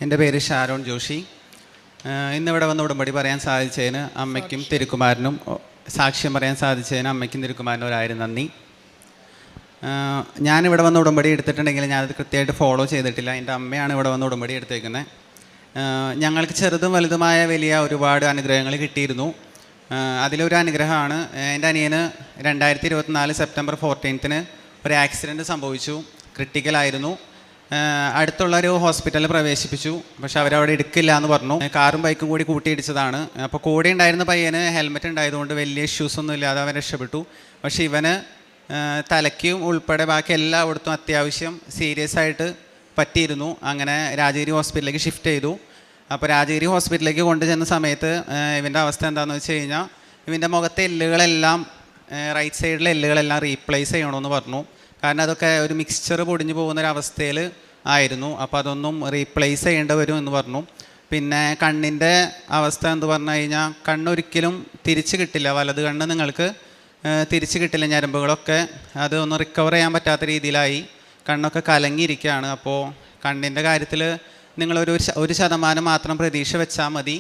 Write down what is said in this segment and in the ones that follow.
എൻ്റെ പേര് ഷാരോൺ ജോഷി. ഇന്നിവിടെ വന്ന് ഉടമ്പടി പറയാൻ സാധിച്ചതിന് അമ്മയ്ക്കും തിരുക്കുമാരനും സാക്ഷ്യം പറയാൻ സാധിച്ചതിന് അമ്മയ്ക്കും തിരുക്കുമാരനും ഒരായിരം നന്ദി. ഞാനിവിടെ വന്ന് ഉടമ്പടി എടുത്തിട്ടുണ്ടെങ്കിൽ ഞാനത് കൃത്യമായിട്ട് ഫോളോ ചെയ്തിട്ടില്ല. എൻ്റെ അമ്മയാണ് ഇവിടെ വന്ന് ഉടമ്പടി എടുത്തേക്കുന്നത്. ഞങ്ങൾക്ക് ചെറുതും വലുതുമായ വലിയ ഒരുപാട് അനുഗ്രഹങ്ങൾ കിട്ടിയിരുന്നു. അതിലൊരു അനുഗ്രഹമാണ് എൻ്റെ അനിയന് 2024 സെപ്റ്റംബർ 14 ഒരു ആക്സിഡൻറ്റ് സംഭവിച്ചു. ക്രിട്ടിക്കലായിരുന്നു. അടുത്തുള്ള ഒരു ഹോസ്പിറ്റലിൽ പ്രവേശിപ്പിച്ചു. പക്ഷെ അവരവിടെ എടുക്കില്ല എന്ന് പറഞ്ഞു. കാറും ബൈക്കും കൂടി കൂട്ടിയിടിച്ചതാണ്. അപ്പോൾ കൂടെ ഉണ്ടായിരുന്ന പയ്യന് ഹെൽമെറ്റ് ഉണ്ടായതുകൊണ്ട് വലിയ ഇഷ്യൂസൊന്നും ഇല്ലാതെ അവൻ രക്ഷപ്പെട്ടു. പക്ഷേ ഇവന് തലയ്ക്കും ഉൾപ്പെടെ ബാക്കി എല്ലായിടത്തും അത്യാവശ്യം സീരിയസ് ആയിട്ട് പറ്റിയിരുന്നു. അങ്ങനെ രാജഗിരി ഹോസ്പിറ്റലിലേക്ക് ഷിഫ്റ്റ് ചെയ്തു. അപ്പോൾ രാജഗിരി ഹോസ്പിറ്റലിലേക്ക് കൊണ്ടുചെന്ന സമയത്ത് ഇവൻ്റെ അവസ്ഥ എന്താണെന്ന് വെച്ച് കഴിഞ്ഞാൽ ഇവൻ്റെ മുഖത്തെ എല്ലുകളെല്ലാം റൈറ്റ് സൈഡിലെ എല്ലുകളെല്ലാം റീപ്ലേസ് ചെയ്യണമെന്ന് പറഞ്ഞു. കാരണം അതൊക്കെ ഒരു മിക്സ്ചർ പൊടിഞ്ഞു പോകുന്നൊരവസ്ഥയിൽ ആയിരുന്നു. അപ്പോൾ അതൊന്നും റീപ്ലേസ് ചെയ്യേണ്ടി വരും എന്ന് പറഞ്ഞു. പിന്നെ കണ്ണിൻ്റെ അവസ്ഥ എന്ന് പറഞ്ഞു കഴിഞ്ഞാൽ കണ്ണൊരിക്കലും തിരിച്ച് കിട്ടില്ല. വലത് കണ്ണ് നിങ്ങൾക്ക് തിരിച്ച് കിട്ടില്ല. ഞരമ്പുകളൊക്കെ അതൊന്നും റിക്കവർ ചെയ്യാൻ പറ്റാത്ത രീതിയിലായി. കണ്ണൊക്കെ കലങ്ങിയിരിക്കുകയാണ്. അപ്പോൾ കണ്ണിൻ്റെ കാര്യത്തിൽ നിങ്ങളൊരു 1% മാത്രം പ്രതീക്ഷ വെച്ചാൽ മതി.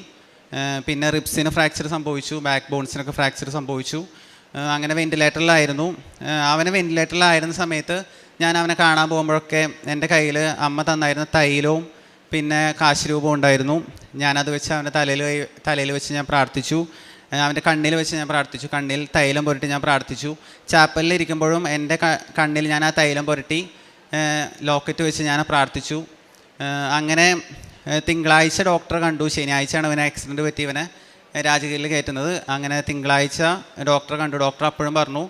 പിന്നെ റിബ്സിന് ഫ്രാക്ചർ സംഭവിച്ചു, ബാക്ക് ബോൺസിനൊക്കെ ഫ്രാക്ചർ സംഭവിച്ചു. അങ്ങനെ വെൻറ്റിലേറ്ററിലായിരുന്നു. അവന് വെൻറ്റിലേറ്ററിലായിരുന്ന സമയത്ത് ഞാൻ അവനെ കാണാൻ പോകുമ്പോഴൊക്കെ എൻ്റെ കയ്യിൽ അമ്മ തന്നായിരുന്ന തൈലവും പിന്നെ കാശ് രൂപവും ഉണ്ടായിരുന്നു. ഞാനത് വെച്ച് അവൻ്റെ തലയിൽ വെച്ച് ഞാൻ പ്രാർത്ഥിച്ചു. അവൻ്റെ കണ്ണിൽ വെച്ച് ഞാൻ പ്രാർത്ഥിച്ചു. കണ്ണിൽ തൈലം പുരട്ടി ഞാൻ പ്രാർത്ഥിച്ചു. ചാപ്പലിൽ ഇരിക്കുമ്പോഴും എൻ്റെ കണ്ണിൽ ഞാൻ ആ തൈലം പുരട്ടി ലോക്കറ്റ് വെച്ച് ഞാൻ പ്രാർത്ഥിച്ചു. അങ്ങനെ തിങ്കളാഴ്ച ഡോക്ടറെ കണ്ടു. ശനിയാഴ്ചയാണ് ഇവന് ആക്സിഡൻറ്റ് പറ്റി ഇവനെ രാജഗിരിയിൽ കയറ്റുന്നത്. അങ്ങനെ തിങ്കളാഴ്ച ഡോക്ടറെ കണ്ടു. ഡോക്ടർ അപ്പോഴും പറഞ്ഞു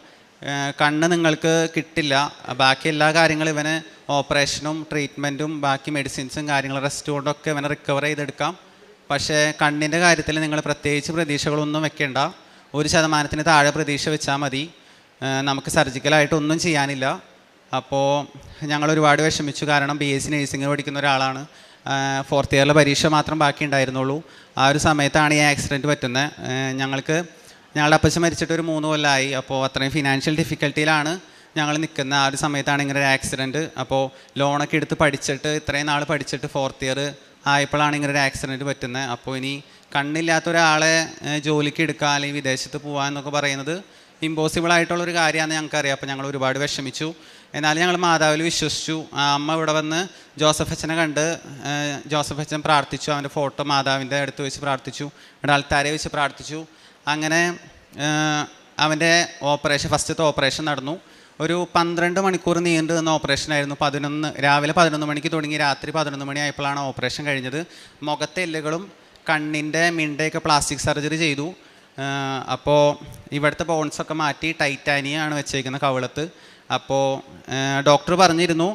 കണ്ണ് നിങ്ങൾക്ക് കിട്ടില്ല. ബാക്കി എല്ലാ കാര്യങ്ങളും ഇവന് ഓപ്പറേഷനും ട്രീറ്റ്മെൻറ്റും ബാക്കി മെഡിസിൻസും കാര്യങ്ങളും റെസ്റ്റ് കൊണ്ടൊക്കെ ഇവനെ റിക്കവർ ചെയ്തെടുക്കാം. പക്ഷേ കണ്ണിൻ്റെ കാര്യത്തിൽ നിങ്ങൾ പ്രത്യേകിച്ച് പ്രതീക്ഷകളൊന്നും വെക്കേണ്ട. 1% താഴെ പ്രതീക്ഷ വെച്ചാൽ മതി. നമുക്ക് സർജിക്കലായിട്ടൊന്നും ചെയ്യാനില്ല. അപ്പോൾ ഞങ്ങൾ ഒരുപാട് വിഷമിച്ചു. കാരണം BSc നഴ്സിംഗ് പഠിക്കുന്ന ഒരാളാണ്. 4th ഇയറിലെ പരീക്ഷ മാത്രം ബാക്കി ഉണ്ടായിരുന്നുള്ളൂ. ആ ഒരു സമയത്താണ് ഈ ആക്സിഡൻറ്റ് പറ്റുന്നത്. ഞങ്ങളുടെ അപ്പച്ചൻ മരിച്ചിട്ട് ഒരു 3 കൊല്ലമായി. അപ്പോൾ അത്രയും ഫിനാൻഷ്യൽ ഡിഫിക്കൽട്ടിയിലാണ് ഞങ്ങൾ നിൽക്കുന്നത്. ആ ഒരു സമയത്താണ് ഇങ്ങനെ ഒരു ആക്സിഡൻറ്റ്. അപ്പോൾ ലോണൊക്കെ എടുത്ത് പഠിച്ചിട്ട് ഇത്രയും നാൾ പഠിച്ചിട്ട് 4th ഇയർ ആയപ്പോഴാണ് ഇങ്ങനെ ഒരു ആക്സിഡൻറ്റ് പറ്റുന്നത്. അപ്പോൾ ഇനി കണ്ണില്ലാത്ത ഒരാളെ ജോലിക്ക് എടുക്കുക അല്ലെങ്കിൽ വിദേശത്ത് പോകുക എന്നൊക്കെ പറയുന്നത് ഇമ്പോസിബിൾ ആയിട്ടുള്ളൊരു കാര്യമാണ് ഞങ്ങൾക്കറിയാം. അപ്പോൾ ഞങ്ങൾ ഒരുപാട് വിഷമിച്ചു. എന്നാലും ഞങ്ങൾ മാതാവിൽ വിശ്വസിച്ചു. അമ്മ ഇവിടെ വന്ന് ജോസഫ് അച്ഛനെ കണ്ട് ജോസഫ് അച്ഛൻ പ്രാർത്ഥിച്ചു. അവൻ്റെ ഫോട്ടോ മാതാവിൻ്റെ അടുത്ത് വെച്ച് പ്രാർത്ഥിച്ചു. ഇവിടെ ആൾത്താരെ വെച്ച് പ്രാർത്ഥിച്ചു. അങ്ങനെ അവൻ്റെ ഫസ്റ്റത്തെ ഓപ്പറേഷൻ നടന്നു. ഒരു 12 മണിക്കൂർ നീണ്ടു നിന്ന ഓപ്പറേഷനായിരുന്നു. രാവിലെ 11 മണിക്ക് തുടങ്ങി രാത്രി 11 മണി ആയപ്പോഴാണ് ഓപ്പറേഷൻ കഴിഞ്ഞത്. മുഖത്തെ എല്ലുകളും കണ്ണിൻ്റെ മിണ്ടയൊക്കെ പ്ലാസ്റ്റിക് സർജറി ചെയ്തു. അപ്പോൾ ഇവിടുത്തെ ബോൺസൊക്കെ മാറ്റി ടൈറ്റാനിയാണ് വെച്ചേക്കുന്നത് കവിളത്ത്. അപ്പോൾ ഡോക്ടർ പറഞ്ഞിരുന്നു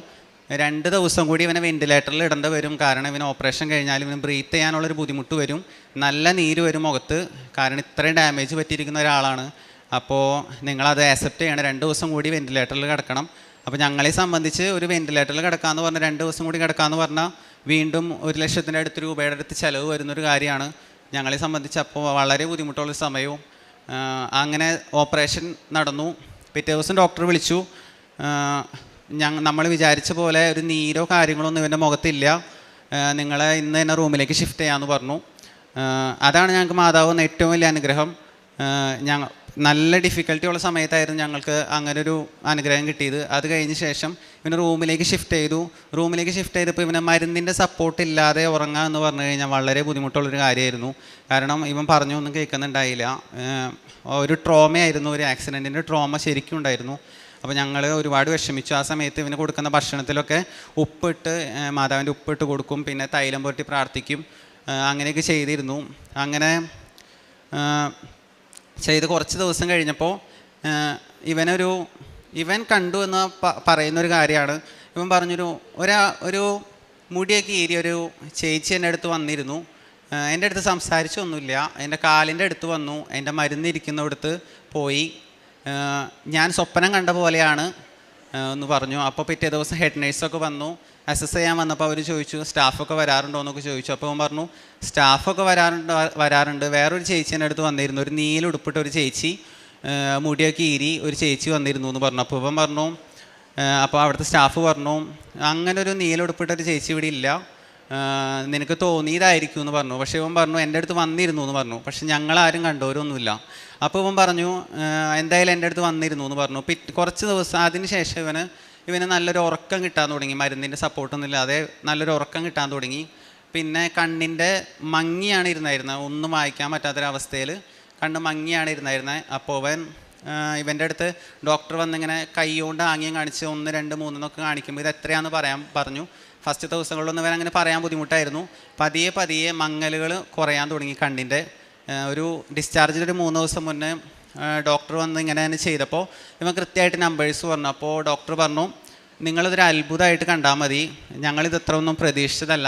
2 ദിവസം കൂടി ഇവനെ വെൻറ്റിലേറ്ററിൽ ഇടേണ്ടി വരും. കാരണം ഇവന് ഓപ്പറേഷൻ കഴിഞ്ഞാൽ ഇവന് ബ്രീത്ത് ചെയ്യാനുള്ളൊരു ബുദ്ധിമുട്ട് വരും, നല്ല നീര് വരും മുഖത്ത്. കാരണം ഇത്രയും ഡാമേജ് പറ്റിയിരിക്കുന്ന ഒരാളാണ്. അപ്പോൾ നിങ്ങളത് ആക്സെപ്റ്റ് ചെയ്യണം. 2 ദിവസം കൂടി വെൻറ്റിലേറ്ററിൽ കിടക്കണം. അപ്പോൾ ഞങ്ങളെ സംബന്ധിച്ച് ഒരു വെൻറ്റിലേറ്ററിൽ കിടക്കാമെന്ന് പറഞ്ഞാൽ 2 ദിവസം കൂടി കിടക്കാമെന്ന് പറഞ്ഞാൽ വീണ്ടും 1 ലക്ഷത്തിൻ്റെ അടുത്ത് രൂപയുടെ അടുത്ത് ചിലവ് വരുന്നൊരു കാര്യമാണ് ഞങ്ങളെ സംബന്ധിച്ച്. അപ്പോൾ വളരെ ബുദ്ധിമുട്ടുള്ള സമയവും. അങ്ങനെ ഓപ്പറേഷൻ നടന്നു. പിറ്റേ ദിവസം ഡോക്ടർ വിളിച്ചു. നമ്മൾ വിചാരിച്ച പോലെ ഒരു നീരോ കാര്യങ്ങളൊന്നും ഇവൻ്റെ മുഖത്തില്ല, നിങ്ങളെ ഇന്ന് തന്നെ റൂമിലേക്ക് ഷിഫ്റ്റ് ചെയ്യാമെന്ന് പറഞ്ഞു. അതാണ് ഞങ്ങൾക്ക് മാതാവ് ഏറ്റവും വലിയ അനുഗ്രഹം. നല്ല ഡിഫിക്കൽട്ടി ഉള്ള സമയത്തായിരുന്നു ഞങ്ങൾക്ക് അങ്ങനൊരു അനുഗ്രഹം കിട്ടിയത്. അത് കഴിഞ്ഞ ശേഷം ഇവന് റൂമിലേക്ക് ഷിഫ്റ്റ് ചെയ്തു. റൂമിലേക്ക് ഷിഫ്റ്റ് ചെയ്തപ്പോൾ ഇവന് മരുന്നിൻ്റെ സപ്പോർട്ട് ഇല്ലാതെ ഉറങ്ങുക എന്ന് പറഞ്ഞു കഴിഞ്ഞാൽ വളരെ ബുദ്ധിമുട്ടുള്ളൊരു കാര്യമായിരുന്നു. കാരണം ഇവൻ ഒന്നും കേൾക്കുന്നുണ്ടായില്ല. ഒരു ട്രോമയായിരുന്നു, ഒരു ആക്സിഡൻറ്റിൻ്റെ ട്രോമ ശരിക്കും ഉണ്ടായിരുന്നു. അപ്പോൾ ഞങ്ങൾ ഒരുപാട് വിഷമിച്ചു. ആ സമയത്ത് ഇവന് കൊടുക്കുന്ന ഭക്ഷണത്തിലൊക്കെ ഉപ്പിട്ട് മാതാവിൻ്റെ ഉപ്പിട്ട് കൊടുക്കും, പിന്നെ തൈലം പുരട്ടി പ്രാർത്ഥിക്കും, അങ്ങനെയൊക്കെ ചെയ്തിരുന്നു. അങ്ങനെ ചെയ്ത് കുറച്ച് ദിവസം കഴിഞ്ഞപ്പോൾ ഇവൻ കണ്ടു എന്ന് പറയുന്നൊരു കാര്യമാണ്. ഇവൻ പറഞ്ഞൊരു ഒരു മുടിയൊക്കെ ഏരി ഒരു ചേച്ചി എൻ്റെ അടുത്ത് വന്നിരുന്നു. എൻ്റെ അടുത്ത് സംസാരിച്ചൊന്നുമില്ല. എൻ്റെ കാലിൻ്റെ അടുത്ത് വന്നു, എൻ്റെ മരുന്നിരിക്കുന്നിടത്ത് പോയി. ഞാൻ സ്വപ്നം കണ്ട പോലെയാണ് എന്ന് പറഞ്ഞു. അപ്പോൾ പിറ്റേ ദിവസം ഹെഡ് നേഴ്സൊക്കെ വന്നു. അസസ് ചെയ്യാൻ വന്നപ്പോൾ അവർ ചോദിച്ചു സ്റ്റാഫൊക്കെ വരാറുണ്ടോ എന്നൊക്കെ ചോദിച്ചു. അപ്പോൾ അവൻ പറഞ്ഞു സ്റ്റാഫൊക്കെ വരാറുണ്ട്. വേറൊരു ചേച്ചീൻ്റെ അടുത്ത് വന്നിരുന്നു, ഒരു നീലുടുപ്പിട്ട ഒരു ചേച്ചി, മുടിയൊക്കെ ഈരി ഒരു ചേച്ചി വന്നിരുന്നു എന്ന് പറഞ്ഞു. അപ്പോൾ ഇവൻ പറഞ്ഞു അപ്പോൾ അവിടുത്തെ സ്റ്റാഫ് പറഞ്ഞു അങ്ങനെ ഒരു നീലുടുപ്പിട്ടൊരു ചേച്ചി ഇവിടെ ഇല്ല, നിനക്ക് തോന്നിയതായിരിക്കും എന്ന് പറഞ്ഞു. പക്ഷേ ഇവൻ പറഞ്ഞു എൻ്റെ അടുത്ത് വന്നിരുന്നു എന്ന് പറഞ്ഞു. പക്ഷെ ഞങ്ങളാരും കണ്ടവരൊന്നുമില്ല. അപ്പോൾ ഇവൻ പറഞ്ഞു എന്തായാലും എൻ്റെ അടുത്ത് വന്നിരുന്നു എന്ന് പറഞ്ഞു. കുറച്ച് ദിവസം അതിന് ശേഷം ഇവന് നല്ലൊരു ഉറക്കം കിട്ടാൻ തുടങ്ങി. മരുന്നിൻ്റെ സപ്പോർട്ടൊന്നും ഇല്ലാതെ നല്ലൊരു ഉറക്കം കിട്ടാൻ തുടങ്ങി. പിന്നെ കണ്ണിൻ്റെ മങ്ങിയാണ് ഇരുന്നായിരുന്നത്, ഒന്നും വായിക്കാൻ പറ്റാത്തൊരവസ്ഥയിൽ കണ്ണ് മങ്ങിയാണ് ഇരുന്നായിരുന്നത്. അപ്പോൾ ഇവൻ്റെ അടുത്ത് ഡോക്ടർ വന്നിങ്ങനെ കൈ കൊണ്ട് ആംഗ്യം കാണിച്ച് 1, 2, 3 എന്നൊക്കെ കാണിക്കുമ്പോൾ ഇത് എത്രയാണെന്ന് പറഞ്ഞു. ഫസ്റ്റ് ദിവസങ്ങളിലൊന്നും ഇവൻ അങ്ങനെ പറയാൻ ബുദ്ധിമുട്ടായിരുന്നു. പതിയെ മങ്ങലുകൾ കുറയാൻ തുടങ്ങി കണ്ണിൻ്റെ. ഒരു ഡിസ്ചാർജിൽ ഒരു 3 ദിവസം മുന്നേ ഡോക്ടർ വന്ന് ഇങ്ങനെ തന്നെ ചെയ്തപ്പോൾ ഇവൻ കൃത്യമായിട്ട് നമ്പേഴ്സ് പറഞ്ഞു. അപ്പോൾ ഡോക്ടർ പറഞ്ഞു നിങ്ങളിതൊരു അത്ഭുതമായിട്ട് കണ്ടാൽ മതി, ഞങ്ങളിത് ഇത്ര ഒന്നും പ്രതീക്ഷിച്ചതല്ല.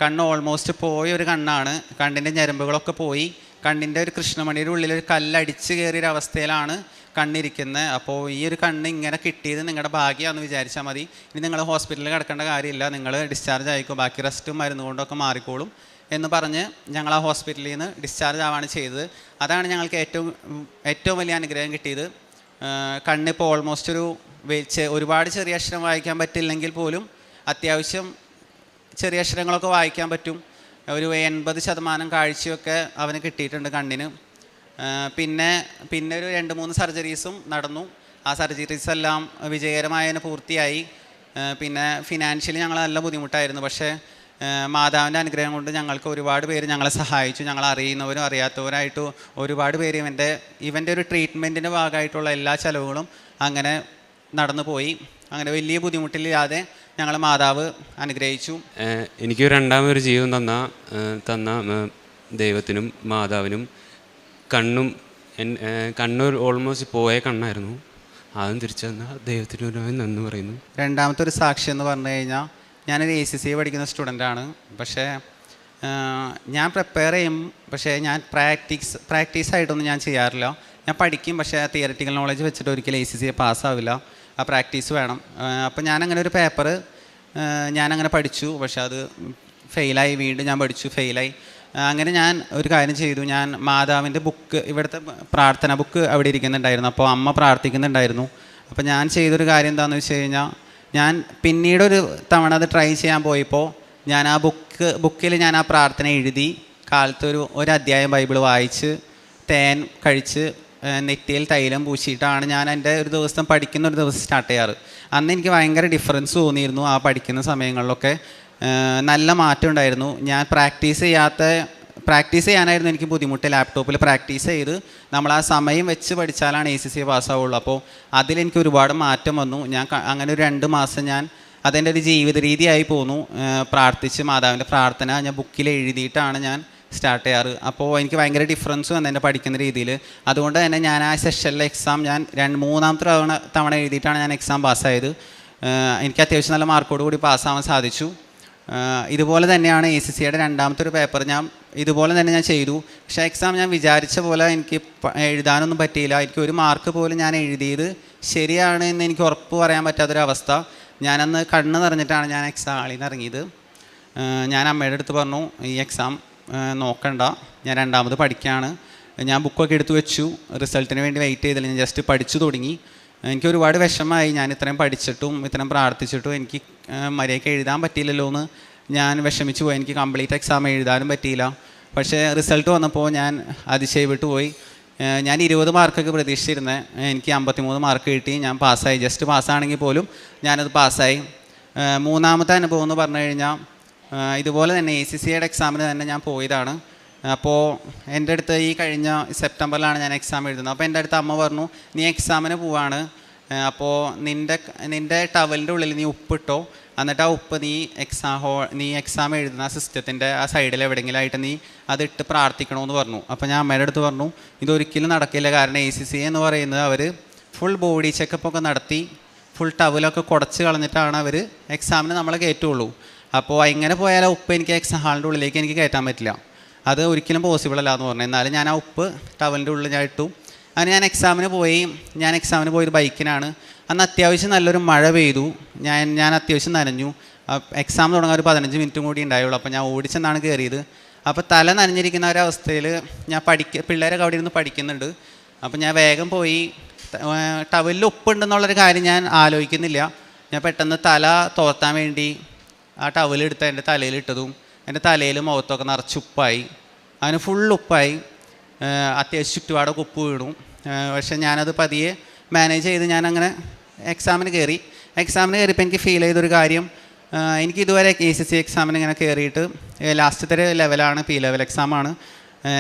കണ്ണ് ഓൾമോസ്റ്റ് പോയ ഒരു കണ്ണാണ്, കണ്ണിൻ്റെ ഞരമ്പുകളൊക്കെ പോയി, കണ്ണിൻ്റെ ഒരു കൃഷ്ണമണിയുടെ ഉള്ളിലൊരു കല്ലടിച്ച് കയറിയൊരവസ്ഥയിലാണ് കണ്ണിരിക്കുന്നത്. അപ്പോൾ ഈ ഒരു കണ്ണ് ഇങ്ങനെ കിട്ടിയത് നിങ്ങളുടെ ഭാഗ്യമാണെന്ന് വിചാരിച്ചാൽ മതി. ഇനി നിങ്ങൾ ഹോസ്പിറ്റലിൽ കിടക്കേണ്ട കാര്യമില്ല, നിങ്ങൾ ഡിസ്ചാർജ് ആയിക്കോ, ബാക്കി റെസ്റ്റും മരുന്ന് കൊണ്ടൊക്കെ മാറിക്കോളും എന്ന് പറഞ്ഞ് ഞങ്ങൾ ആ ഹോസ്പിറ്റലിൽ നിന്ന് ഡിസ്ചാർജ് ആവാണ് ചെയ്തത്. അതാണ് ഞങ്ങൾക്ക് ഏറ്റവും വലിയ അനുഗ്രഹം കിട്ടിയത്. കണ്ണിപ്പോൾ ഓൾമോസ്റ്റ് ഒരുപാട് ചെറിയ അക്ഷരം വായിക്കാൻ പറ്റില്ലെങ്കിൽ പോലും അത്യാവശ്യം ചെറിയ അക്ഷരങ്ങളൊക്കെ വായിക്കാൻ പറ്റും. ഒരു 80% കാഴ്ചയൊക്കെ അവന് കിട്ടിയിട്ടുണ്ട് കണ്ണിന്. പിന്നെ ഒരു 2-3 സർജറീസും നടന്നു. ആ സർജറീസ് എല്ലാം വിജയകരമായി പൂർത്തിയായി. പിന്നെ ഫിനാൻഷ്യലി ഞങ്ങൾ നല്ല ബുദ്ധിമുട്ടായിരുന്നു. പക്ഷേ മാതാവിൻ്റെ അനുഗ്രഹം കൊണ്ട് ഞങ്ങൾക്ക് ഒരുപാട് പേര് ഞങ്ങളെ സഹായിച്ചു. ഞങ്ങൾ അറിയുന്നവരും അറിയാത്തവരായിട്ട് ഒരുപാട് പേര് ഇവൻ്റെ ഒരു ട്രീറ്റ്മെൻറ്റിൻ്റെ ഭാഗമായിട്ടുള്ള എല്ലാ ചിലവുകളും അങ്ങനെ നടന്നു പോയി. അങ്ങനെ വലിയ ബുദ്ധിമുട്ടില്ലാതെ ഞങ്ങളെ മാതാവ് അനുഗ്രഹിച്ചു. എനിക്ക് രണ്ടാമതൊരു ജീവൻ തന്ന ദൈവത്തിനും മാതാവിനും കണ്ണൂർ ഓൾമോസ്റ്റ് പോയ കണ്ണായിരുന്നു, അതും തിരിച്ചു തന്ന ദൈവത്തിനും നന്ദി പറയുന്നു. രണ്ടാമത്തെ ഒരു സാക്ഷി എന്ന് പറഞ്ഞു കഴിഞ്ഞാൽ ഞാനൊരു ACC പഠിക്കുന്ന സ്റ്റുഡൻ്റാണ്. പക്ഷേ ഞാൻ പ്രിപ്പയർ ചെയ്യും, പക്ഷേ ഞാൻ പ്രാക്ടീസായിട്ടൊന്നും ഞാൻ ചെയ്യാറില്ല. ഞാൻ പഠിക്കും, പക്ഷേ തിയററ്റിക്കൽ നോളജ് വെച്ചിട്ട് ഒരിക്കലും ACC പാസ്സാവില്ല. ആ പ്രാക്ടീസ് വേണം. അപ്പോൾ ഞാനങ്ങനെ ഒരു പേപ്പർ ഞാനങ്ങനെ പഠിച്ചു, പക്ഷേ അത് ഫെയിലായി. വീണ്ടും ഞാൻ പഠിച്ചു, ഫെയിലായി. അങ്ങനെ ഞാൻ ഒരു കാര്യം ചെയ്തു. ഞാൻ മാതാവിൻ്റെ ബുക്ക്, ഇവിടുത്തെ പ്രാർത്ഥന ബുക്ക് അവിടെ ഇരിക്കുന്നുണ്ടായിരുന്നു. അപ്പോൾ അമ്മ പ്രാർത്ഥിക്കുന്നുണ്ടായിരുന്നു. അപ്പോൾ ഞാൻ ചെയ്തൊരു കാര്യം എന്താണെന്ന് വെച്ച് കഴിഞ്ഞാൽ, ഞാൻ പിന്നീടൊരു തവണ അത് ട്രൈ ചെയ്യാൻ പോയപ്പോൾ ഞാൻ ആ ബുക്കിൽ ഞാൻ ആ പ്രാർത്ഥന എഴുതി. കാലത്ത് ഒരു അധ്യായം ബൈബിൾ വായിച്ച് തേൻ കഴിച്ച് നെറ്റിയിൽ തൈലം പൂശിയിട്ടാണ് ഞാൻ എൻ്റെ ഒരു ദിവസം സ്റ്റാർട്ട് ചെയ്യാറ്. അന്ന് എനിക്ക് ഭയങ്കര ഡിഫറൻസ് തോന്നിയിരുന്നു. ആ പഠിക്കുന്ന സമയങ്ങളിലൊക്കെ നല്ല മാറ്റം ഉണ്ടായിരുന്നു. ഞാൻ പ്രാക്ടീസ് ചെയ്യാനായിരുന്നു എനിക്ക് ബുദ്ധിമുട്ട്. ലാപ്ടോപ്പിൽ പ്രാക്ടീസ് ചെയ്ത് നമ്മൾ ആ സമയം വെച്ച് പഠിച്ചാലാണ് ACC പാസ്സാവുള്ളൂ. അപ്പോൾ അതിലെനിക്ക് ഒരുപാട് മാറ്റം വന്നു. ഞാൻ അങ്ങനെ ഒരു 2 മാസം അതെൻ്റെ ഒരു ജീവിത രീതിയായി പോന്നു. പ്രാർത്ഥിച്ച് മാതാവിൻ്റെ പ്രാർത്ഥന ഞാൻ ബുക്കിൽ എഴുതിയിട്ടാണ് ഞാൻ സ്റ്റാർട്ട് ചെയ്യാറ്. അപ്പോൾ എനിക്ക് ഭയങ്കര ഡിഫറൻസ് വന്നു എൻ്റെ പഠിക്കുന്ന രീതിയിൽ. അതുകൊണ്ട് തന്നെ ഞാൻ ആ സെഷനിലെ എക്സാം ഞാൻ 3ാമത്തെ തവണ എഴുതിയിട്ടാണ് ഞാൻ എക്സാം പാസ്സായത്. എനിക്ക് അത്യാവശ്യം നല്ല മാർക്കോട് കൂടി പാസ്സാവാൻ സാധിച്ചു. ഇതുപോലെ തന്നെയാണ് ACCയുടെ 2ാമത്തെ ഒരു പേപ്പർ ഇതുപോലെ തന്നെ ഞാൻ ചെയ്തു. പക്ഷേ എക്സാം ഞാൻ വിചാരിച്ച പോലെ എനിക്ക് എഴുതാനൊന്നും പറ്റിയില്ല. എനിക്ക് ഒരു മാർക്ക് പോലും ഞാൻ എഴുതിയത് ശരിയാണ് എന്ന് എനിക്ക് ഉറപ്പ് പറയാൻ പറ്റാത്തൊരവസ്ഥ. ഞാനന്ന് കണ്ണ് നിറഞ്ഞിട്ടാണ് ഞാൻ എക്സാം ഹാളിൽ നിന്ന് ഇറങ്ങിയത്. ഞാൻ അമ്മയുടെ അടുത്ത് പറഞ്ഞു ഈ എക്സാം നോക്കണ്ട, ഞാൻ 2ാമത് പഠിക്കുകയാണ്. ഞാൻ ബുക്കൊക്കെ എടുത്തു വെച്ചു. റിസൾട്ടിന് വേണ്ടി വെയിറ്റ് ചെയ്തില്ല, ഞാൻ ജസ്റ്റ് പഠിച്ചു തുടങ്ങി. എനിക്ക് ഒരുപാട് വിഷമമായി. ഞാൻ ഇത്രയും പഠിച്ചിട്ടും ഇത്രയും പ്രാർത്ഥിച്ചിട്ടും എനിക്ക് മര്യാദയ്ക്ക് എഴുതാൻ പറ്റിയില്ലല്ലോ എന്ന് ഞാൻ വിഷമിച്ചു പോയി. എനിക്ക് കംപ്ലീറ്റ് എക്സാം എഴുതാനും പറ്റിയില്ല. പക്ഷേ റിസൾട്ട് വന്നപ്പോൾ ഞാൻ അതിശയപ്പെട്ടു പോയി. ഞാൻ 20 മാർക്കൊക്കെ പ്രതീക്ഷിച്ചിരുന്നത്, എനിക്ക് 53 മാർക്ക് കിട്ടി. ഞാൻ പാസ്സായി. ജസ്റ്റ് പാസ്സാണെങ്കിൽ പോലും ഞാനത് പാസ്സായി. 3ാമത്തെ അനുഭവം എന്ന് പറഞ്ഞു കഴിഞ്ഞാൽ ഇതുപോലെ തന്നെ ACCയുടെ എക്സാമിന് തന്നെ ഞാൻ പോയതാണ്. അപ്പോൾ എൻ്റെ അടുത്ത് ഈ കഴിഞ്ഞ സെപ്റ്റംബറിലാണ് ഞാൻ എക്സാം എഴുതുന്നത്. അപ്പോൾ എൻ്റെ അടുത്ത് അമ്മ പറഞ്ഞു, നീ എക്സാമിന് പോവാണ്, അപ്പോൾ നിൻ്റെ ടവലിൻ്റെ ഉള്ളിൽ നീ ഉപ്പിട്ടോ, എന്നിട്ട് ആ ഉപ്പ് നീ എക്സാം എഴുതുന്ന സിസ്റ്റത്തിൻ്റെ ആ സൈഡിൽ എവിടെയെങ്കിലും ആയിട്ട് നീ അതിട്ട് പ്രാർത്ഥിക്കണമെന്ന് പറഞ്ഞു. അപ്പോൾ ഞാൻ അമ്മയുടെ അടുത്ത് പറഞ്ഞു ഇതൊരിക്കലും നടക്കില്ല. കാരണം ACC എന്ന് പറയുന്നത് അവർ ഫുൾ ബോഡി ചെക്കപ്പൊക്കെ നടത്തി ഫുൾ ടവലൊക്കെ കുടച്ച് കളഞ്ഞിട്ടാണ് അവർ എക്സാമിന് നമ്മളെ കയറ്റുള്ളൂ. അപ്പോൾ ഇങ്ങനെ പോയാൽ ആ ഉപ്പ് എനിക്ക് എക്സാം ഹാളിൻ്റെ ഉള്ളിലേക്ക് എനിക്ക് കയറ്റാൻ പറ്റില്ല. അത് ഒരിക്കലും പോസിബിൾ അല്ല എന്ന് പറഞ്ഞു. എന്നാലും ഞാൻ ആ ഉപ്പ് ടവലിൻ്റെ ഉള്ളിൽ ഞാൻ ഇട്ടു. അങ്ങനെ ഞാൻ എക്സാമിന് പോയത് ബൈക്കിനാണ്. അന്ന് അത്യാവശ്യം നല്ലൊരു മഴ പെയ്തു. ഞാൻ അത്യാവശ്യം നനഞ്ഞു. എക്സാം തുടങ്ങാൻ ഒരു 15 മിനിറ്റും കൂടി ഉണ്ടായുള്ളൂ. അപ്പോൾ ഞാൻ ഓടിച്ചെന്നാണ് കയറിയത്. അപ്പോൾ തല നനഞ്ഞിരിക്കുന്ന ഒരവസ്ഥയിൽ ഞാൻ പിള്ളേരൊക്കെ അവിടെ ഇരുന്ന് പഠിക്കുന്നുണ്ട്. അപ്പോൾ ഞാൻ വേഗം പോയി. ടവലിൽ ഉപ്പുണ്ടെന്നുള്ളൊരു കാര്യം ഞാൻ ആലോചിക്കുന്നില്ല. ഞാൻ പെട്ടെന്ന് തല തോർത്താൻ വേണ്ടി ആ ടവലെടുത്ത് എൻ്റെ തലയിലിട്ടതും എൻ്റെ തലയിൽ മുഖത്തൊക്കെ നിറച്ച് ഉപ്പായി. അങ്ങനെ ഫുൾ ഉപ്പായി. അത്യാവശ്യം ചുറ്റുപാടൊക്കെ ഉപ്പ് വീണു. പക്ഷേ ഞാനത് പതിയെ മാനേജ് ചെയ്ത് ഞാനങ്ങനെ എക്സാമിന് കയറിയപ്പോൾ എനിക്ക് ഫീൽ ചെയ്തൊരു കാര്യം, എനിക്ക് ഇതുവരെ ACC എക്സാമിന് ഇങ്ങനെ കയറിയിട്ട് ലാസ്റ്റത്തെ ലെവലാണ്, P ലെവൽ എക്സാമാണ്.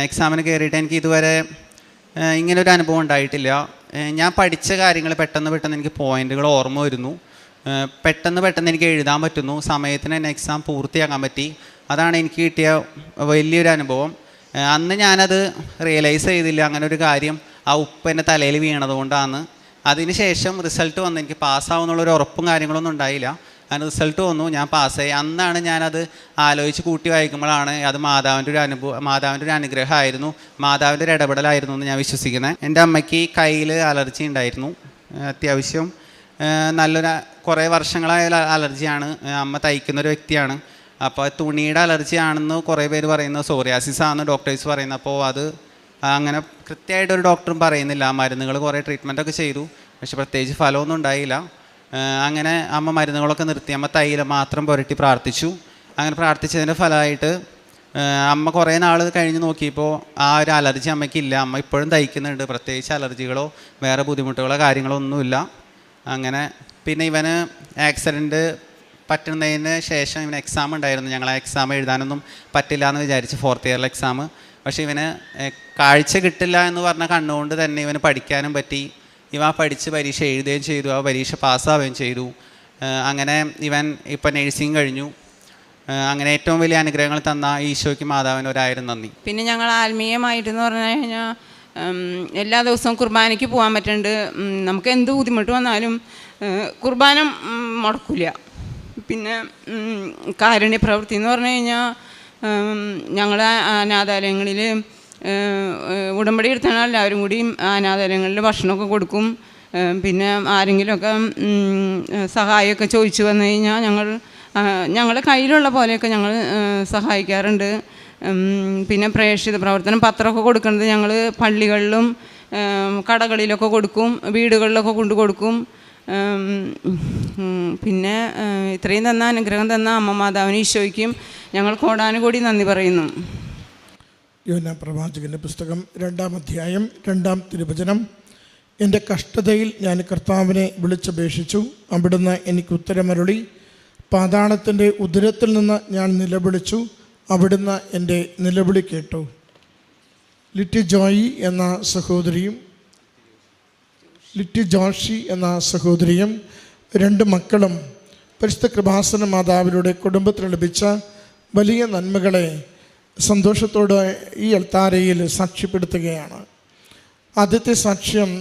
എക്സാമിന് കയറിയിട്ട് എനിക്ക് ഇതുവരെ ഇങ്ങനൊരു അനുഭവം ഉണ്ടായിട്ടില്ല. ഞാൻ പഠിച്ച കാര്യങ്ങൾ പെട്ടെന്ന് എനിക്ക് പോയിൻ്റുകൾ ഓർമ്മ വരുന്നു. പെട്ടെന്ന് എനിക്ക് എഴുതാൻ പറ്റുന്നു. സമയത്തിന് തന്നെ എക്സാം പൂർത്തിയാക്കാൻ പറ്റി. അതാണ് എനിക്ക് കിട്ടിയ വലിയൊരു അനുഭവം. അന്ന് ഞാനത് റിയലൈസ് ചെയ്തില്ല അങ്ങനെ ഒരു കാര്യം ആ ഉപ്പ് എൻ്റെ തലയിൽ വീണത് കൊണ്ടാണ്. അതിന് ശേഷം റിസൾട്ട് വന്ന് എനിക്ക് പാസ്സാവുന്നുള്ളൊരു ഉറപ്പും കാര്യങ്ങളൊന്നും ഉണ്ടായില്ല. അതിന് റിസൾട്ട് വന്നു, ഞാൻ പാസ്സായി. അന്നാണ് ഞാനത് ആലോചിച്ച് കൂട്ടി വായിക്കുമ്പോഴാണ് അത് മാതാവിൻ്റെ ഒരു അനുഗ്രഹമായിരുന്നു, മാതാവിൻ്റെ ഒരു ഇടപെടലായിരുന്നു എന്ന് ഞാൻ വിശ്വസിക്കുന്നത്. എൻ്റെ അമ്മയ്ക്ക് കയ്യിൽ അലർജി ഉണ്ടായിരുന്നു. അത്യാവശ്യം കുറേ വർഷങ്ങളായ അലർജിയാണ്. അമ്മ തയ്ക്കുന്നൊരു വ്യക്തിയാണ്. അപ്പോൾ തുണിയുടെ അലർജി ആണെന്ന് കുറേ പേര് പറയുന്നത്, സോറിയാസിസ് ആണെന്ന് ഡോക്ടേഴ്സ് പറയുന്നത്. അപ്പോൾ അത് അങ്ങനെ കൃത്യമായിട്ടൊരു ഡോക്ടറും പറയുന്നില്ല. മരുന്നുകൾ കുറേ ട്രീറ്റ്മെൻറ്റൊക്കെ ചെയ്തു, പക്ഷെ പ്രത്യേകിച്ച് ഫലമൊന്നും ഉണ്ടായില്ല. അങ്ങനെ അമ്മ മരുന്നുകളൊക്കെ നിർത്തി. അമ്മ തൈലം മാത്രം പുരട്ടി പ്രാർത്ഥിച്ചു. അങ്ങനെ പ്രാർത്ഥിച്ചതിൻ്റെ ഫലമായിട്ട് അമ്മ കുറേ നാൾ കഴിഞ്ഞ് നോക്കിയപ്പോൾ ആ ഒരു അലർജി അമ്മയ്ക്കില്ല. അമ്മ ഇപ്പോഴും തയ്ക്കുന്നുണ്ട്. പ്രത്യേകിച്ച് അലർജികളോ വേറെ ബുദ്ധിമുട്ടുകളോ കാര്യങ്ങളോ ഒന്നുമില്ല. അങ്ങനെ പിന്നെ ഇവന് ആക്സിഡൻറ്റ് പറ്റുന്നതിന് ശേഷം ഇവന് എക്സാം ഉണ്ടായിരുന്നു. ഞങ്ങൾ ആ എക്സാം എഴുതാനൊന്നും പറ്റില്ല എന്ന് വിചാരിച്ച്, 4th ഇയറിലെ എക്സാം. പക്ഷേ ഇവന് കാഴ്ച കിട്ടില്ല എന്ന് പറഞ്ഞ കണ്ണുകൊണ്ട് തന്നെ ഇവന് പഠിക്കാനും പറ്റി. ഇവ പഠിച്ച് പരീക്ഷ എഴുതുകയും ചെയ്തു. ആ പരീക്ഷ പാസ്സാവുകയും ചെയ്തു. അങ്ങനെ ഇവൻ ഇപ്പം നഴ്സിംഗ് കഴിഞ്ഞു. അങ്ങനെ ഏറ്റവും വലിയ അനുഗ്രഹങ്ങൾ തന്ന ഈശോയ്ക്ക് മാതാവിന് 1000 നന്ദി. പിന്നെ ഞങ്ങൾ ആത്മീയമായിട്ടെന്ന് പറഞ്ഞു കഴിഞ്ഞാൽ എല്ലാ ദിവസവും കുർബാനയ്ക്ക് പോകാൻ പറ്റുന്നുണ്ട്. നമുക്ക് എന്ത് ബുദ്ധിമുട്ട് വന്നാലും കുർബാന മുടക്കില്ല. പിന്നെ കാരുണ്യ പ്രവൃത്തി എന്ന് പറഞ്ഞു കഴിഞ്ഞാൽ ഞങ്ങളുടെ അനാഥാലയങ്ങളിൽ ഉടമ്പടി എടുത്താണ് എല്ലാവരും കൂടി അനാഥാലയങ്ങളിൽ ഭക്ഷണമൊക്കെ കൊടുക്കും. പിന്നെ ആരെങ്കിലുമൊക്കെ സഹായമൊക്കെ ചോദിച്ചു വന്നു കഴിഞ്ഞാൽ ഞങ്ങളുടെ കയ്യിലുള്ള പോലെയൊക്കെ ഞങ്ങൾ സഹായിക്കാറുണ്ട്. പിന്നെ പ്രേക്ഷിത പ്രവർത്തനം പത്രമൊക്കെ കൊടുക്കുന്നത് ഞങ്ങൾ പള്ളികളിലും കടകളിലൊക്കെ കൊടുക്കും, വീടുകളിലൊക്കെ കൊണ്ടു കൊടുക്കും. പിന്നെ ഇത്രയും തന്ന അനുഗ്രഹം തന്ന അമ്മ മാതാവിന് ഈശോയ്ക്കും ഞങ്ങൾ കോടാനുകൂടി നന്ദി പറയുന്നു. യോഹന്നാൻ പ്രവാചകൻ്റെ പുസ്തകം 2-ാം അധ്യായം 2-ാം തിരുവചനം. എൻ്റെ കഷ്ടതയിൽ ഞാൻ കർത്താവിനെ വിളിച്ചപേക്ഷിച്ചു, അവിടുന്ന് എനിക്ക് ഉത്തരമരുളി. പാതാളത്തിൻ്റെ ഉദരത്തിൽ നിന്ന് ഞാൻ നിലവിളിച്ചു, അവിടുന്ന് എൻ്റെ നിലവിളി കേട്ടു. ലിറ്റി ജോഷി എന്ന സഹോദരിയും 2 മക്കളും പരിശുദ്ധ കൃപാസന മാതാവിലൂടെ കുടുംബത്തിന് ലഭിച്ച വലിയ നന്മകളെ സന്തോഷത്തോടെ ഈ അൾത്താരയിൽ സാക്ഷ്യപ്പെടുത്തുകയാണ്. ആദ്യത്തെ സാക്ഷ്യം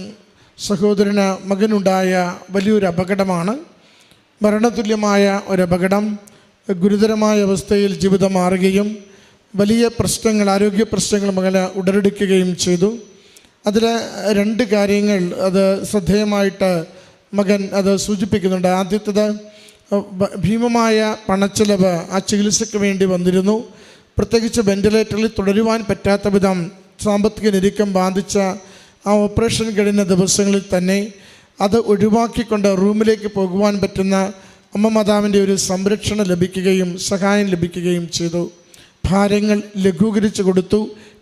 സഹോദരന് മകനുണ്ടായ വലിയൊരു അപകടമാണ്. മരണതുല്യമായ ഒരപകടം. ഗുരുതരമായ അവസ്ഥയിൽ ജീവിതം മാറുകയും വലിയ പ്രശ്നങ്ങൾ, ആരോഗ്യ പ്രശ്നങ്ങൾ മകന് ഉടലെടുക്കുകയും ചെയ്തു. അതിൽ 2 കാര്യങ്ങൾ അത് ശ്രദ്ധേയമായിട്ട് മകൻ അത് സൂചിപ്പിക്കുന്നുണ്ട്. ആദ്യത്തേത്, ഭീമമായ പണച്ചെലവ് ആ ചികിത്സയ്ക്ക് വേണ്ടി വന്നിരുന്നു. പ്രത്യേകിച്ച് വെന്റിലേറ്ററിൽ തുടരുവാൻ പറ്റാത്ത വിധം സാമ്പത്തിക ഞെരുക്കം ബാധിച്ച ആ ഓപ്പറേഷൻ കഴിഞ്ഞ ദിവസങ്ങളിൽ തന്നെ അത് ഒഴിവാക്കിക്കൊണ്ട് റൂമിലേക്ക് പോകുവാൻ പറ്റുന്ന അമ്മ മാതാവിൻ്റെ ഒരു സംരക്ഷണം ലഭിക്കുകയും സഹായം ലഭിക്കുകയും ചെയ്തു. ഭാരങ്ങൾ ലഘൂകരിച്ചു കൊടുത്തു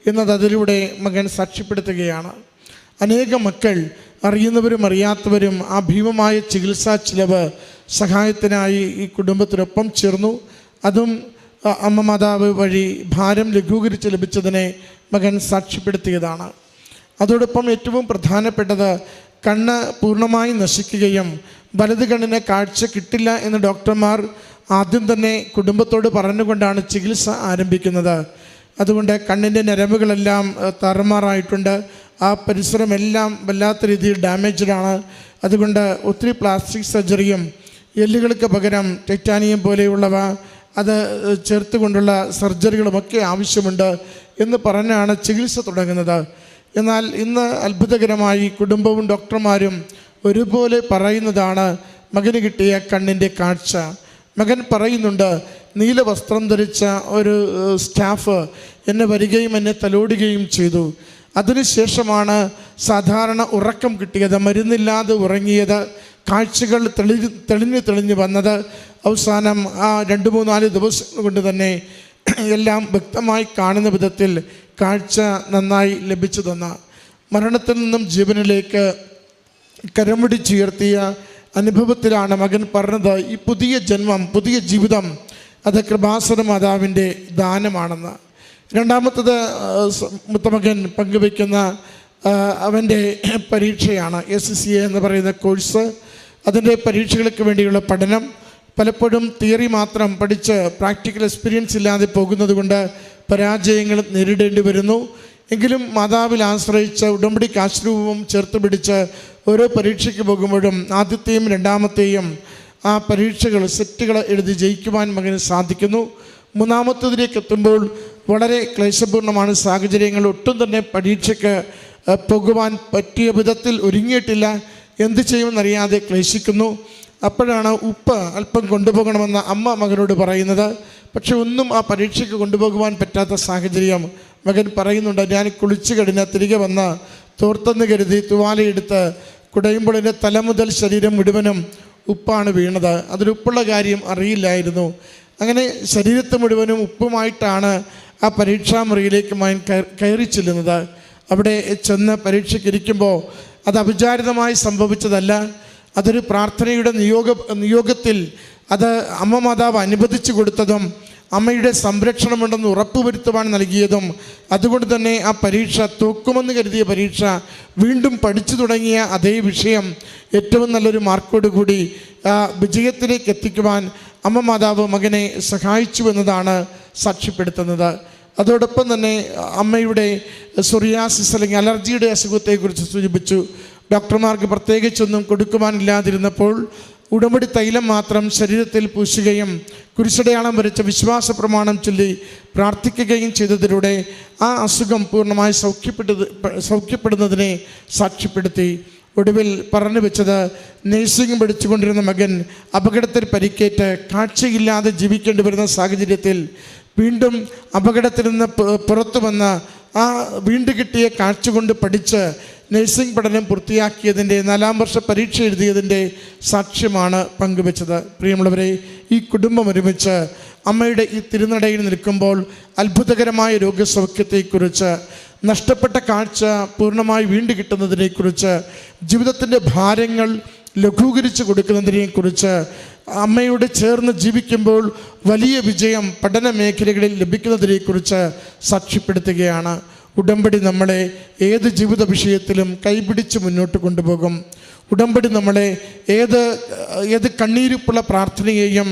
എന്നത് അതിലൂടെ മകൻ സാക്ഷ്യപ്പെടുത്തുകയാണ്. അനേകം മക്കൾ അറിയുന്നവരും അറിയാത്തവരും ആ ഭീമമായ ചികിത്സാ ചിലവ് സഹായത്തിനായി ഈ കുടുംബത്തിനൊപ്പം ചേർന്നു. അതും അമ്മ മാതാവ് വഴി ഭാരം ലഘൂകരിച്ച് ലഭിച്ചതിനെ മകൻ സാക്ഷ്യപ്പെടുത്തിയതാണ്. അതോടൊപ്പം ഏറ്റവും പ്രധാനപ്പെട്ടത്, കണ്ണ് പൂർണ്ണമായി നശിക്കുകയും വലത് കണ്ണിന് കാഴ്ച കിട്ടില്ല എന്ന് ഡോക്ടർമാർ ആദ്യം തന്നെ കുടുംബത്തോട് പറഞ്ഞുകൊണ്ടാണ് ചികിത്സ ആരംഭിക്കുന്നത്. അതുകൊണ്ട് കണ്ണിൻ്റെ ഞരമ്പുകളെല്ലാം താറുമാറായിട്ടുണ്ട്. ആ പരിസരമെല്ലാം വല്ലാത്ത രീതിയിൽ ഡാമേജ്ഡാണ്. അതുകൊണ്ട് ഒത്തിരി പ്ലാസ്റ്റിക് സർജറിയും എല്ലുകൾക്ക് പകരം ടൈറ്റാനിയം പോലെയുള്ളവ അത് ചേർത്തുകൊണ്ടുള്ള സർജറികളുമൊക്കെ ആവശ്യമുണ്ട് എന്ന് പറഞ്ഞാണ് ചികിത്സ തുടങ്ങുന്നത്. എന്നാൽ ഇന്ന് അത്ഭുതകരമായി കുടുംബവും ഡോക്ടർമാരും ഒരുപോലെ പറയുന്നതാണ് മകന് കിട്ടിയ കണ്ണിൻ്റെ കാഴ്ച. മകൻ പറയുന്നുണ്ട്, നീല വസ്ത്രം ധരിച്ച ഒരു സ്റ്റാഫ് എന്നെ വരികയും എന്നെ തലോടുകയും ചെയ്തു. അതിനുശേഷമാണ് സാധാരണ ഉറക്കം കിട്ടിയത്, മരുന്നില്ലാതെ ഉറങ്ങിയത്, കാഴ്ചകൾ തെളിഞ്ഞ് വന്നത്. അവസാനം ആ 2-3-4 ദിവസം കൊണ്ട് തന്നെ എല്ലാം വ്യക്തമായി കാണുന്ന വിധത്തിൽ കാഴ്ച നന്നായി ലഭിച്ചു തന്ന, മരണത്തിൽ നിന്നും ജീവനിലേക്ക് കരമുടിച്ചുയർത്തിയ അനുഭവത്തിലാണ് മകൻ പറഞ്ഞത് ഈ പുതിയ ജന്മം, പുതിയ ജീവിതം അത് കൃപാസന മാതാവിൻ്റെ ദാനമാണെന്ന്. രണ്ടാമത്തത് മുത്തമകൻ പങ്കുവയ്ക്കുന്ന അവൻ്റെ പരീക്ഷയാണ്. SCCA എന്ന് പറയുന്ന കോഴ്സ്, അതിൻ്റെ പരീക്ഷകൾക്ക് വേണ്ടിയുള്ള പഠനം. പലപ്പോഴും തിയറി മാത്രം പഠിച്ച് പ്രാക്ടിക്കൽ എക്സ്പീരിയൻസ് ഇല്ലാതെ പോകുന്നത് കൊണ്ട് പരാജയങ്ങൾ നേരിടേണ്ടി വരുന്നു. എങ്കിലും മാതാവിൽ ആശ്രയിച്ച് ഉടമ്പടി കാശ്രൂപവും ചേർത്ത് പിടിച്ച് ഓരോ പരീക്ഷയ്ക്ക് പോകുമ്പോഴും ആദ്യത്തെയും രണ്ടാമത്തെയും ആ പരീക്ഷകൾ സെറ്റുകൾ എഴുതി ജയിക്കുവാൻ മകന് സാധിക്കുന്നു. മൂന്നാമത്തതിലേക്ക് എത്തുമ്പോൾ വളരെ ക്ലേശപൂർണ്ണമാണ് സാഹചര്യങ്ങൾ. ഒട്ടും തന്നെ പരീക്ഷയ്ക്ക് പോകുവാൻ പറ്റിയ വിധത്തിൽ ഒരുങ്ങിയിട്ടില്ല. എന്ത് ചെയ്യുമെന്നറിയാതെ ക്ലേശിക്കുന്നു. അപ്പോഴാണ് ഉപ്പ് അല്പം കൊണ്ടുപോകണമെന്ന് അമ്മ മകനോട് പറയുന്നത്. പക്ഷെ ഒന്നും ആ പരീക്ഷയ്ക്ക് കൊണ്ടുപോകുവാൻ പറ്റാത്ത സാഹചര്യം. മകൻ പറയുന്നുണ്ട്, ഞാൻ കുളിച്ചു കഴിഞ്ഞ് തിരികെ വന്ന് തോർത്തെന്ന് കരുതി തുവാലയെടുത്ത് കുടയുമ്പോൾ എൻ്റെ തല മുതൽ ശരീരം മുഴുവനും ഉപ്പാണ് വീണത്. അതിലുപ്പുള്ള കാര്യം അറിയില്ലായിരുന്നു. അങ്ങനെ ശരീരത്തെ മുഴുവനും ഉപ്പുമായിട്ടാണ് ആ പരീക്ഷാമുറിയിലേക്ക് മകൻ കയറി ചെല്ലുന്നത്. അവിടെ ചെന്ന് പരീക്ഷയ്ക്കിരിക്കുമ്പോൾ അത് അവിചാരിതമായി സംഭവിച്ചതല്ല. അതൊരു പ്രാർത്ഥനയുടെ നിയോഗത്തിൽ അത് അമ്മ മാതാവ് അനുവദിച്ചു കൊടുത്തതും അമ്മയുടെ സംരക്ഷണമുണ്ടെന്ന് ഉറപ്പുവരുത്തുവാൻ നൽകിയതും, അതുകൊണ്ട് തന്നെ ആ പരീക്ഷ തോക്കുമെന്ന് കരുതിയ പരീക്ഷ വീണ്ടും പഠിച്ചു തുടങ്ങിയ അതേ വിഷയം ഏറ്റവും നല്ലൊരു മാർക്കോടുകൂടി വിജയത്തിലേക്ക് എത്തിക്കുവാൻ അമ്മ മാതാവ് മകനെ സഹായിച്ചു എന്നതാണ് സാക്ഷ്യപ്പെടുത്തുന്നത്. അതോടൊപ്പം തന്നെ അമ്മയുടെ സോറിയാസിസ് അല്ലെങ്കിൽ അലർജിയുടെ അസുഖത്തെക്കുറിച്ച് സൂചിപ്പിച്ചു. ഡോക്ടർമാർക്ക് പ്രത്യേകിച്ചൊന്നും കൊടുക്കുവാനില്ലാതിരുന്നപ്പോൾ ഉടമ്പടി തൈലം മാത്രം ശരീരത്തിൽ പൂശുകയും കുരിശടയാളം വരച്ച വിശ്വാസ പ്രമാണം ചൊല്ലി പ്രാർത്ഥിക്കുകയും ചെയ്തതിലൂടെ ആ അസുഖം പൂർണ്ണമായി സൗഖ്യപ്പെടുന്നതിനെ സാക്ഷ്യപ്പെടുത്തി. ഒടുവിൽ പറഞ്ഞു വെച്ചത്, നേഴ്സിംഗ് പഠിച്ചുകൊണ്ടിരുന്ന മകൻ അപകടത്തിൽ പരിക്കേറ്റ് കാഴ്ചയില്ലാതെ ജീവിക്കേണ്ടി വരുന്ന സാഹചര്യത്തിൽ വീണ്ടും അപകടത്തിൽ നിന്ന് പുറത്തു വന്ന് ആ വീണ്ടും കിട്ടിയ കാഴ്ച കൊണ്ട് പഠിച്ച് നഴ്സിംഗ് പഠനം പൂർത്തിയാക്കിയതിൻ്റെ 4ാം വർഷ പരീക്ഷ എഴുതിയതിൻ്റെ സാക്ഷ്യമാണ് പങ്കുവെച്ചത്. പ്രിയമുള്ളവരെ, ഈ കുടുംബം ഒരുമിച്ച് അമ്മയുടെ ഈ തിരുനടയിൽ നിൽക്കുമ്പോൾ അത്ഭുതകരമായ രോഗസൗഖ്യത്തെക്കുറിച്ച്, നഷ്ടപ്പെട്ട കാഴ്ച പൂർണ്ണമായി വീണ്ടും കിട്ടുന്നതിനെക്കുറിച്ച്, ജീവിതത്തിൻ്റെ ഭാരങ്ങൾ ലഘൂകരിച്ച് കൊടുക്കുന്നതിനെക്കുറിച്ച്, അമ്മയോട് ചേർന്ന് ജീവിക്കുമ്പോൾ വലിയ വിജയം പഠന മേഖലകളിൽ ലഭിക്കുന്നതിനെക്കുറിച്ച് സാക്ഷ്യപ്പെടുത്തുകയാണ്. ഉടമ്പടി നമ്മളെ ഏത് ജീവിത വിഷയത്തിലും കൈപിടിച്ച് മുന്നോട്ട് കൊണ്ടുപോകും. ഉടമ്പടി നമ്മളെ ഏത് കണ്ണീരിപ്പുള്ള പ്രാർത്ഥനയെയും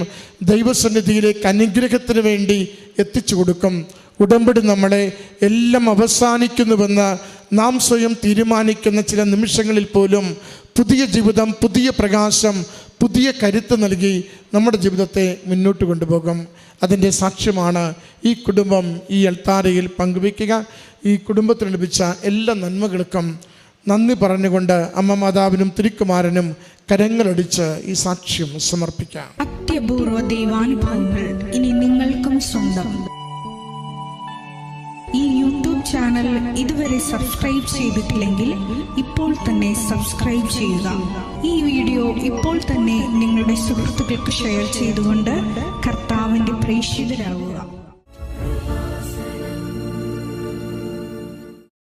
ദൈവസന്നിധിയിലേക്ക് അനുഗ്രഹത്തിന് വേണ്ടി എത്തിച്ചു കൊടുക്കും. ഉടമ്പടി നമ്മളെ എല്ലാം അവസാനിക്കുന്നുവെന്ന് നാം സ്വയം തീരുമാനിക്കുന്ന ചില നിമിഷങ്ങളിൽ പോലും പുതിയ ജീവിതം, പുതിയ പ്രകാശം, പുതിയ കരുത്ത് നൽകി നമ്മുടെ ജീവിതത്തെ മുന്നോട്ട് കൊണ്ടുപോകും. അതിൻ്റെ സാക്ഷ്യമാണ് ഈ കുടുംബം ഈ അൾത്താരയിൽ പങ്കുവയ്ക്കുക. ഈ കുടുംബത്തിന് ലഭിച്ച എല്ലാ നന്മകൾക്കും നന്ദി പറഞ്ഞുകൊണ്ട് അമ്മ മാതാവിനും തിരുക്കുമാരനും കരങ്ങളടിച്ച് ഈ സാക്ഷ്യം സമർപ്പിക്കാം. അത്യപൂർവ ദൈവാനുഭവങ്ങൾ ഇനി നിങ്ങൾക്കും സ്വന്തം. ഈ യൂട്യൂബ് ചാനൽ ഇതുവരെ സബ്സ്ക്രൈബ് ചെയ്തിട്ടില്ലെങ്കിൽ ഇപ്പോൾ തന്നെ സബ്സ്ക്രൈബ് ചെയ്യുക. ഈ വീഡിയോ ഇപ്പോൾ തന്നെ നിങ്ങളുടെ സുഹൃത്തുക്കൾക്ക് ഷെയർ ചെയ്തുകൊണ്ട് കർത്താവിൻ്റെ പ്രേക്ഷിതരാകുക.